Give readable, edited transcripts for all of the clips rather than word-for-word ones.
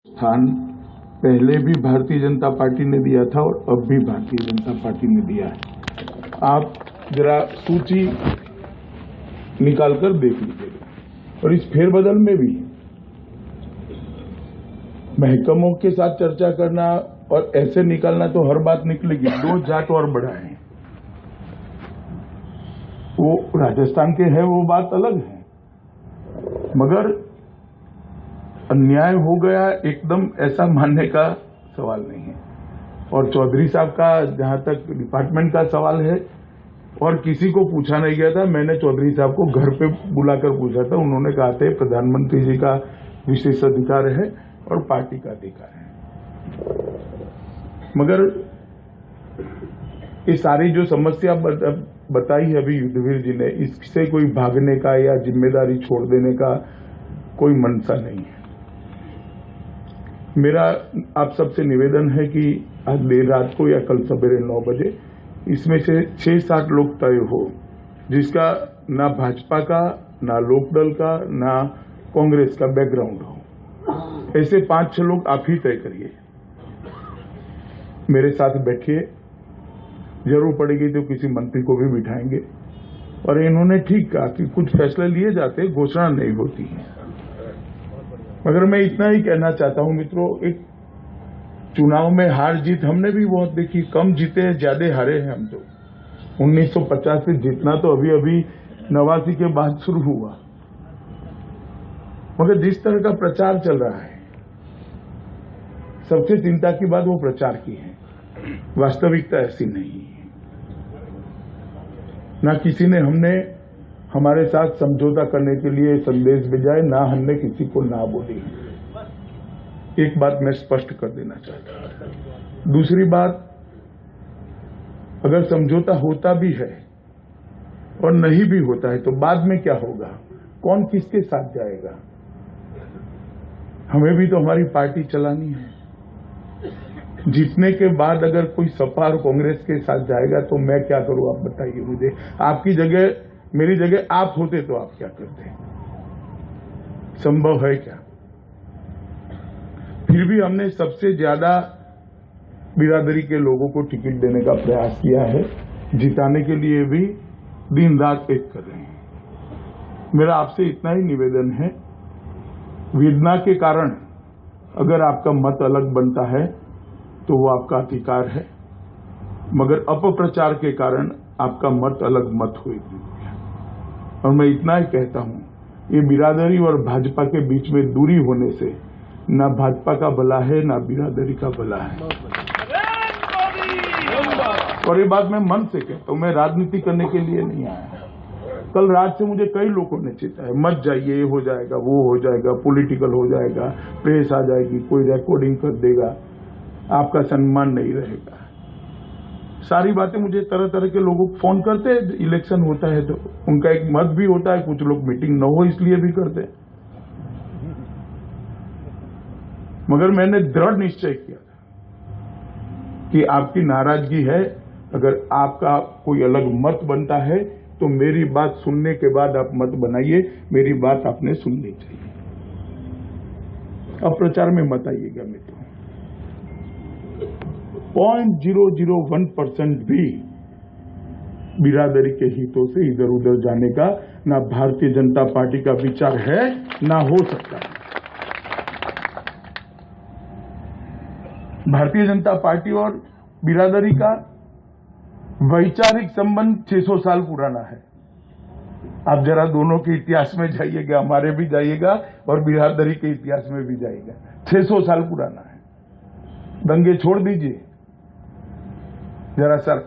स्थान पहले भी भारतीय जनता पार्टी ने दिया था और अब भी भारतीय जनता पार्टी ने दिया है। आप जरा सूची निकालकर देख लीजिएगा। और इस फेरबदल में भी महकमों के साथ चर्चा करना और ऐसे निकालना तो हर बात निकलेगी। 2 जाट और बढ़ाए, वो राजस्थान के हैं, वो बात अलग है, मगर अन्याय हो गया एकदम ऐसा मानने का सवाल नहीं है। और चौधरी साहब का जहां तक डिपार्टमेंट का सवाल है, और किसी को पूछा नहीं गया था। मैंने चौधरी साहब को घर पे बुलाकर पूछा था, उन्होंने कहा था प्रधानमंत्री जी का विशेष अधिकार है और पार्टी का अधिकार है। मगर ये सारी जो समस्या बताई है अभी युद्धवीर जी ने, इससे कोई भागने का या जिम्मेदारी छोड़ देने का कोई मंशा नहीं है। मेरा आप सबसे निवेदन है कि आज देर रात को या कल सवेरे 9 बजे इसमें से 6-7 लोग तय हो, जिसका ना भाजपा का, ना लोकदल का, ना कांग्रेस का बैकग्राउंड हो। ऐसे 5-6 लोग आप ही तय करिए, मेरे साथ बैठिए, जरूर पड़ेगी तो किसी मंत्री को भी बिठाएंगे। और इन्होंने ठीक कहा कि कुछ फैसले लिए जाते, घोषणा नहीं होती है। मगर मैं इतना ही कहना चाहता हूं मित्रों, एक चुनाव में हार जीत हमने भी बहुत देखी, कम जीते ज्यादा हारे हैं हम तो। 1950 से जीतना तो अभी अभी 89 के बाद शुरू हुआ। मगर जिस तरह का प्रचार चल रहा है, सबसे चिंता की बात वो प्रचार की है, वास्तविकता ऐसी नहीं है। ना किसी ने हमने हमारे साथ समझौता करने के लिए संदेश भेजा है, ना हमने किसी को ना बोली। एक बात मैं स्पष्ट कर देना चाहता हूं। दूसरी बात, अगर समझौता होता भी है और नहीं भी होता है तो बाद में क्या होगा, कौन किसके साथ जाएगा? हमें भी तो हमारी पार्टी चलानी है। जीतने के बाद अगर कोई सपा और कांग्रेस के साथ जाएगा तो मैं क्या करूं, आप बताइए मुझे। आपकी जगह, मेरी जगह आप होते तो आप क्या करते? संभव है क्या? फिर भी हमने सबसे ज्यादा बिरादरी के लोगों को टिकट देने का प्रयास किया है, जिताने के लिए भी दिन रात एक कर रहे हैं। मेरा आपसे इतना ही निवेदन है, वेदना के कारण अगर आपका मत अलग बनता है तो वो आपका अधिकार है, मगर अपप्रचार के कारण आपका मत अलग मत होगी। और मैं इतना ही कहता हूं, ये बिरादरी और भाजपा के बीच में दूरी होने से ना भाजपा का भला है ना बिरादरी का भला है। और ये बात मैं मन से कहता हूं, मैं राजनीति करने के लिए नहीं आया। कल रात से मुझे कई लोगों ने चेताया, मत जाइए, ये हो जाएगा, वो हो जाएगा, पॉलिटिकल हो जाएगा, प्रेस आ जाएगी, कोई रिकॉर्डिंग कर देगा, आपका सम्मान नहीं रहेगा। सारी बातें मुझे तरह तरह के लोग फोन करते हैं, इलेक्शन होता है तो उनका एक मत भी होता है, कुछ लोग मीटिंग न हो इसलिए भी करते हैं। मगर मैंने दृढ़ निश्चय किया था कि आपकी नाराजगी है, अगर आपका कोई अलग मत बनता है तो मेरी बात सुनने के बाद आप मत बनाइए, मेरी बात आपने सुननी चाहिए। अब प्रचार में मत आइएगा मित्रों। 0.001% भी बिरादरी के हितों से इधर उधर जाने का ना भारतीय जनता पार्टी का विचार है, ना हो सकता है। भारतीय जनता पार्टी और बिरादरी का वैचारिक संबंध 600 साल पुराना है। आप जरा दोनों के इतिहास में जाइएगा, हमारे भी जाइएगा और बिरादरी के इतिहास में भी जाइएगा, 600 साल पुराना है। दंगे छोड़ दीजिए, जरा सर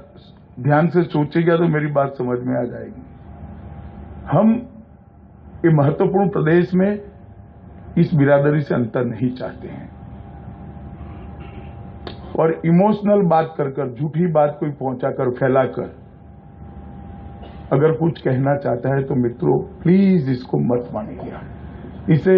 ध्यान से सोचिएगा तो मेरी बात समझ में आ जाएगी। हम ये महत्वपूर्ण प्रदेश में इस बिरादरी से अंतर नहीं चाहते हैं। और इमोशनल बात कर झूठी बात कोई पहुंचाकर फैलाकर अगर कुछ कहना चाहता है तो मित्रों प्लीज इसको मत मानिएगा। इससे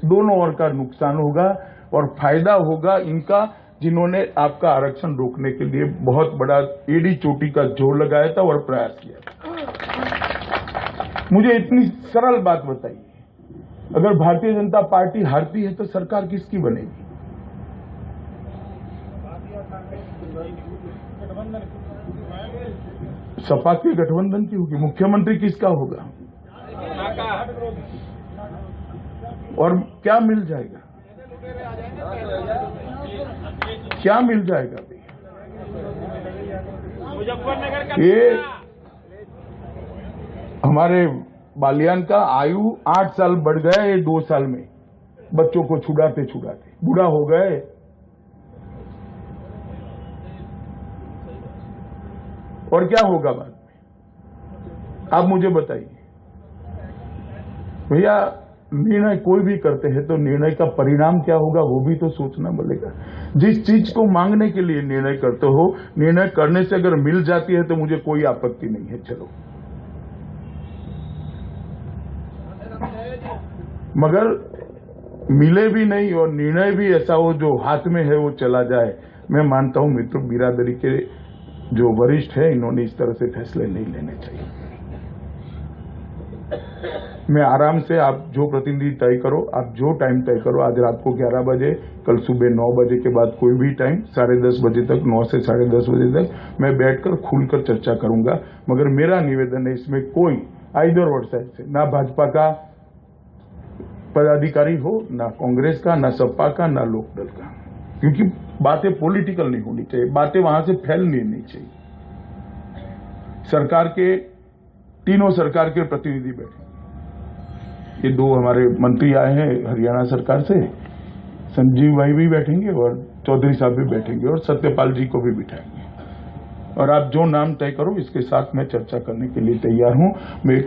दोनों ओर का नुकसान होगा और फायदा होगा इनका, जिन्होंने आपका आरक्षण रोकने के लिए बहुत बड़ा एड़ी चोटी का जोर लगाया था और प्रयास किया था। मुझे इतनी सरल बात बताइए, अगर भारतीय जनता पार्टी हारती है तो सरकार किसकी बनेगी? सपा के गठबंधन की होगी। मुख्यमंत्री किसका होगा? और क्या मिल जाएगा? क्या मिल जाएगा भैया? ये हमारे बालियान का आयु 8 साल बढ़ गया ये 2 साल में, बच्चों को छुड़ाते छुड़ाते बूढ़ा हो गए। और क्या होगा बाद में? आप मुझे बताइए भैया। निर्णय कोई भी करते हैं तो निर्णय का परिणाम क्या होगा वो भी तो सोचना पड़ेगा। जिस चीज को मांगने के लिए निर्णय करते हो, निर्णय करने से अगर मिल जाती है तो मुझे कोई आपत्ति नहीं है, चलो। मगर मिले भी नहीं और निर्णय भी ऐसा हो जो हाथ में है वो चला जाए, मैं मानता हूं मित्रों बिरादरी के जो वरिष्ठ है इन्होंने इस तरह से फैसले नहीं लेने चाहिए। मैं आराम से, आप जो प्रतिनिधि तय करो, आप जो टाइम तय करो, आज रात को 11 बजे, कल सुबह 9 बजे के बाद कोई भी टाइम, 10:30 बजे तक, 9 से 10:30 बजे तक मैं बैठकर खुलकर चर्चा करूंगा। मगर मेरा निवेदन है इसमें कोई आइदर और साइड से, ना भाजपा का पदाधिकारी हो, ना कांग्रेस का, ना सपा का, ना लोकदल का, क्योंकि बातें पॉलिटिकल नहीं होनी चाहिए, बातें वहां से फैलनी नहीं चाहिए। सरकार के, तीनों सरकार के प्रतिनिधि बैठे, ये 2 हमारे मंत्री आए हैं हरियाणा सरकार से, संजीव भाई भी बैठेंगे और चौधरी साहब भी बैठेंगे और सत्यपाल जी को भी बिठाएंगे। और आप जो नाम तय करो इसके साथ मैं चर्चा करने के लिए तैयार हूं।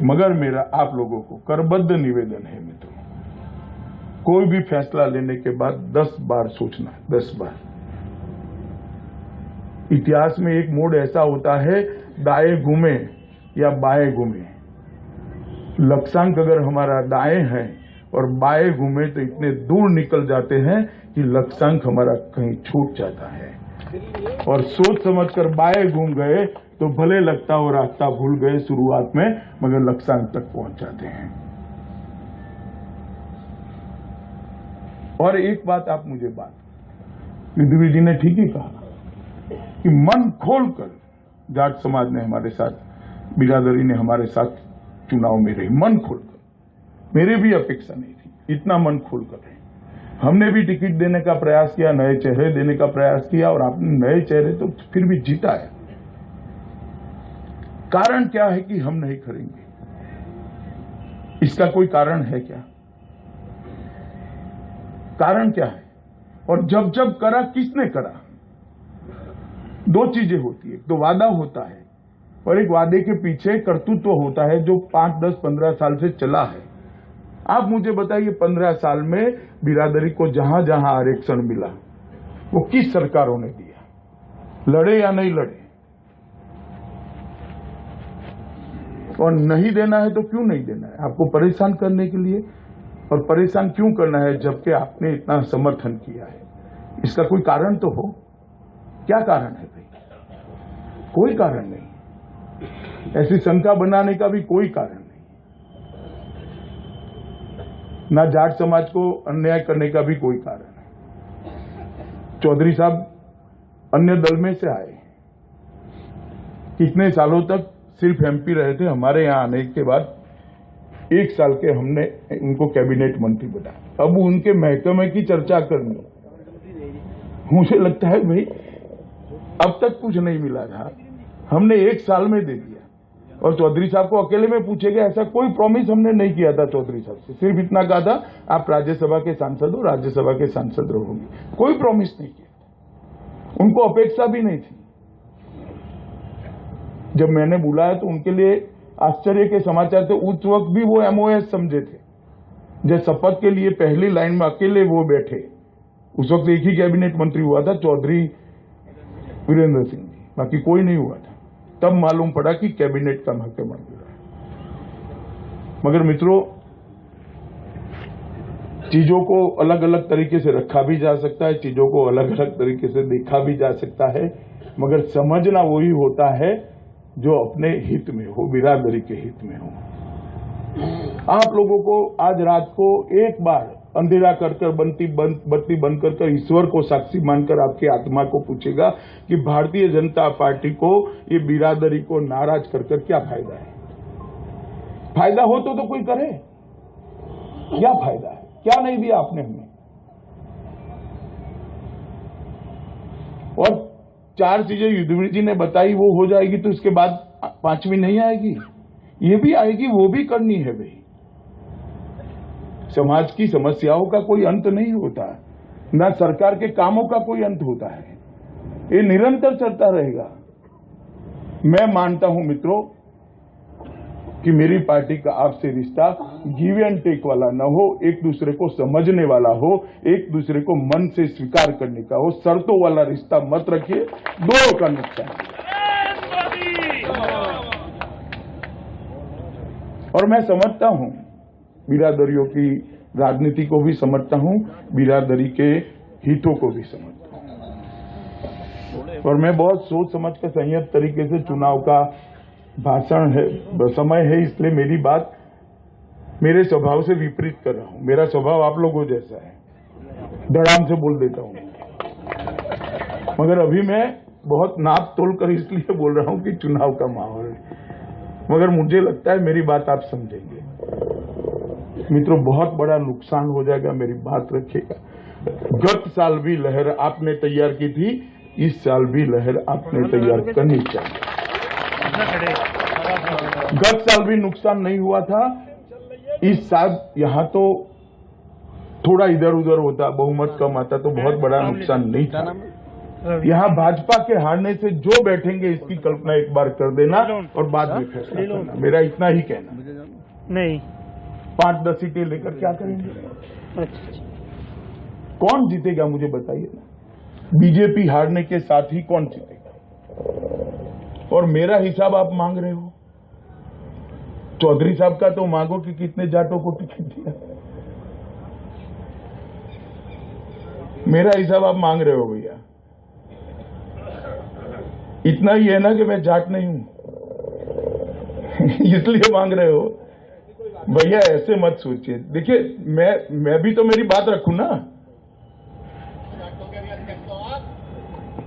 मगर मेरा आप लोगों को करबद्ध निवेदन है मित्रों, कोई भी फैसला लेने के बाद 10 बार सोचना, 10 बार। इतिहास में एक मोड़ ऐसा होता है, दाएं घूमे या बाएं घूमे, लक्ष्यांक अगर हमारा दाएं है और बाएं घूमे तो इतने दूर निकल जाते हैं कि लक्ष्यांक हमारा कहीं छूट जाता है। और सोच समझकर बाएं घूम गए तो भले लगता हो रास्ता भूल गए शुरुआत में, मगर लक्ष्यांक तक पहुंच जाते हैं। और एक बात आप मुझे पृथ्वी जी ने ठीक ही कहा कि मन खोलकर जाट समाज ने हमारे साथ, बिरादरी ने हमारे साथ चुनाव में रही, मन खोलकर। मेरी भी अपेक्षा नहीं थी इतना मन खोलकर रहे। हमने भी टिकट देने का प्रयास किया, नए चेहरे देने का प्रयास किया और आपने नए चेहरे तो फिर भी जीता है। कारण क्या है कि हम नहीं करेंगे? इसका कोई कारण है क्या? कारण क्या है? और जब जब करा किसने करा? 2 चीजें होती है, एक तो वादा होता है और एक वादे के पीछे कर्तृत्व होता है जो 5, 10, 15 साल से चला है। आप मुझे बताइए 15 साल में बिरादरी को जहां जहां आरक्षण मिला वो किस सरकारों ने दिया? लड़े या नहीं लड़े? और नहीं देना है तो क्यों नहीं देना है? आपको परेशान करने के लिए। और परेशान क्यों करना है जबकि आपने इतना समर्थन किया है? इसका कोई कारण तो हो। क्या कारण है भाई? कोई कारण नहीं। ऐसी शंका बनाने का भी कोई कारण नहीं। ना जाट समाज को अन्याय करने का भी कोई कारण नहीं। चौधरी साहब अन्य दल में से आए, कितने सालों तक सिर्फ एमपी रहे थे। हमारे यहां आने के बाद 1 साल के हमने उनको कैबिनेट मंत्री बनाया। अब उनके महकमे की चर्चा करनी, मुझे लगता है भाई अब तक कुछ नहीं मिला था, हमने 1 साल में दे दिया। और चौधरी साहब को अकेले में पूछेगा ऐसा कोई प्रॉमिस हमने नहीं किया था चौधरी साहब से। सिर्फ इतना कहा था आप राज्यसभा के सांसद हो, राज्यसभा के सांसद रहोगे। कोई प्रॉमिस नहीं किया। उनको अपेक्षा भी नहीं थी। जब मैंने बुलाया तो उनके लिए आश्चर्य के समाचार थे। उस वक्त भी वो एमओएस समझे थे। जब शपथ के लिए पहली लाइन में अकेले वो बैठे, उस वक्त एक ही कैबिनेट मंत्री हुआ था, चौधरी वीरेंद्र सिंह जी, बाकी कोई नहीं हुआ था। तब मालूम पड़ा कि कैबिनेट का महकमा मिला है। मगर मित्रों, चीजों को अलग अलग तरीके से रखा भी जा सकता है, चीजों को अलग अलग तरीके से देखा भी जा सकता है, मगर समझना वही होता है जो अपने हित में हो, बिरादरी के हित में हो। आप लोगों को आज रात को एक बार अंधेरा कर बत्ती बंद कर ईश्वर को साक्षी मानकर आपकी आत्मा को पूछेगा कि भारतीय जनता पार्टी को ये बिरादरी को नाराज कर क्या फायदा है। फायदा हो तो कोई करे, क्या फायदा है, क्या नहीं दिया आपने हमें। और 4 चीजें युद्धवीर जी ने बताई वो हो जाएगी तो इसके बाद 5वीं नहीं आएगी, ये भी आएगी, वो भी करनी है भाई। समाज की समस्याओं का कोई अंत नहीं होता, ना सरकार के कामों का कोई अंत होता है, ये निरंतर चलता रहेगा। मैं मानता हूं मित्रों कि मेरी पार्टी का आपसे रिश्ता गिव एंड टेक वाला न हो, एक दूसरे को समझने वाला हो, एक दूसरे को मन से स्वीकार करने का हो। शर्तों वाला रिश्ता मत रखिए, दोनों का नुकसान। और मैं समझता हूं, बिरादरियों की राजनीति को भी समझता हूं, बिरादरी के हितों को भी समझता हूं। और मैं बहुत सोच समझ कर संयत तरीके से चुनाव का भाषण है, समय है, इसलिए मेरी बात मेरे स्वभाव से विपरीत कर रहा हूं। मेरा स्वभाव आप लोगों जैसा है, धड़ाम से बोल देता हूं, मगर अभी मैं बहुत नाप तोल कर इसलिए बोल रहा हूं कि चुनाव का माहौल है। मगर मुझे लगता है मेरी बात आप समझेंगे। मित्रों, बहुत बड़ा नुकसान हो जाएगा, मेरी बात रखिएगा। गत साल भी लहर आपने तैयार की थी, इस साल भी लहर आपने तैयार करनी चाहिए। गत साल भी नुकसान नहीं हुआ था, इस साल यहां तो थोड़ा इधर उधर होता, बहुमत कम आता तो बहुत बड़ा नुकसान नहीं था। यहां भाजपा के हारने से जो बैठेंगे इसकी कल्पना एक बार कर देना और बाद में फैसला करना, मेरा इतना ही कहना। नहीं 5-10 सीटें लेकर क्या करेंगे? कौन जीतेगा मुझे बताइए ना। बीजेपी हारने के साथ ही कौन जीतेगा? और मेरा हिसाब आप मांग रहे हो, चौधरी साहब का तो मांगो कि कितने जाटों को टिकट दिया। मेरा हिसाब आप मांग रहे हो भैया, इतना ही है ना कि मैं जाट नहीं हूं इसलिए मांग रहे हो भैया। ऐसे मत सोचिए, देखिए मैं भी तो मेरी बात रखूं ना।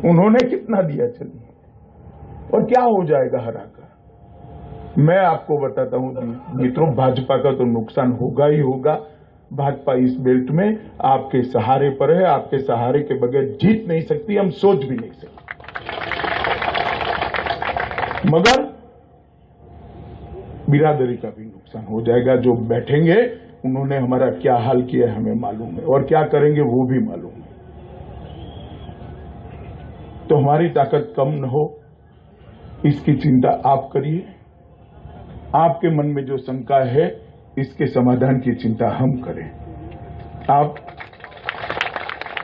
उन्होंने कितना दिया चलिए, और क्या हो जाएगा हराकर। मैं आपको बताता हूं मित्रों, भाजपा का तो नुकसान होगा ही होगा। भाजपा इस बेल्ट में आपके सहारे पर है, आपके सहारे के बगैर जीत नहीं सकती, हम सोच भी नहीं सकते। मगर बिरादरी का भी नुकसान हो जाएगा। जो बैठेंगे उन्होंने हमारा क्या हाल किया हमें मालूम है, और क्या करेंगे वो भी मालूम है। तो हमारी ताकत कम न हो, इसकी चिंता आप करिए। आपके मन में जो शंका है, इसके समाधान की चिंता हम करें। आप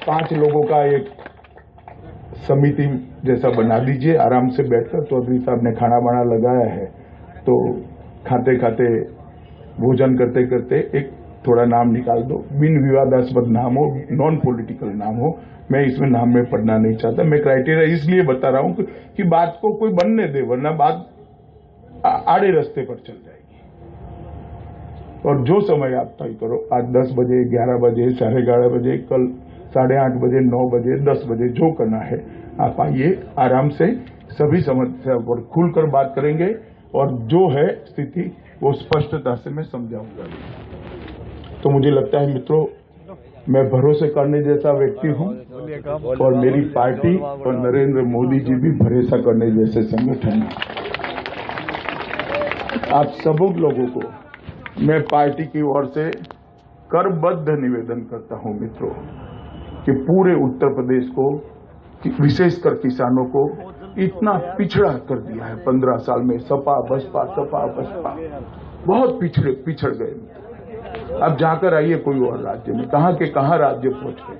5 लोगों का एक समिति जैसा बना दीजिए, आराम से बैठकर। चौधरी साहब ने खाना वाना लगाया है, तो खाते खाते भोजन करते करते एक थोड़ा नाम निकाल दो, बिन विवादास्पद नाम हो, नॉन पॉलिटिकल नाम हो। मैं इसमें नाम में पढ़ना नहीं चाहता, मैं क्राइटेरिया इसलिए बता रहा हूं कि बात को कोई बनने दे, वरना बात आड़े रास्ते पर चल जाएगी। और जो समय आप तय करो, आज 10 बजे, 11 बजे, 11:30 बजे, कल 8:30 बजे, 9 बजे, 10 बजे, जो करना है आप आइए, आराम से सभी समस्या पर खुलकर बात करेंगे, और जो है स्थिति वो स्पष्टता से मैं समझाऊंगा। तो मुझे लगता है मित्रों, मैं भरोसे करने जैसा व्यक्ति हूं, और मेरी पार्टी और नरेंद्र मोदी जी भी भरोसा करने जैसे संगठन हैं। आप सब लोगों को मैं पार्टी की ओर से करबद्ध निवेदन करता हूं मित्रों, कि पूरे उत्तर प्रदेश को, विशेषकर किसानों को इतना पिछड़ा कर दिया है 15 साल में। सपा बसपा बहुत पिछड़ गए। अब जाकर आइए कोई और राज्य में, कहां के कहां राज्य पहुंच गए।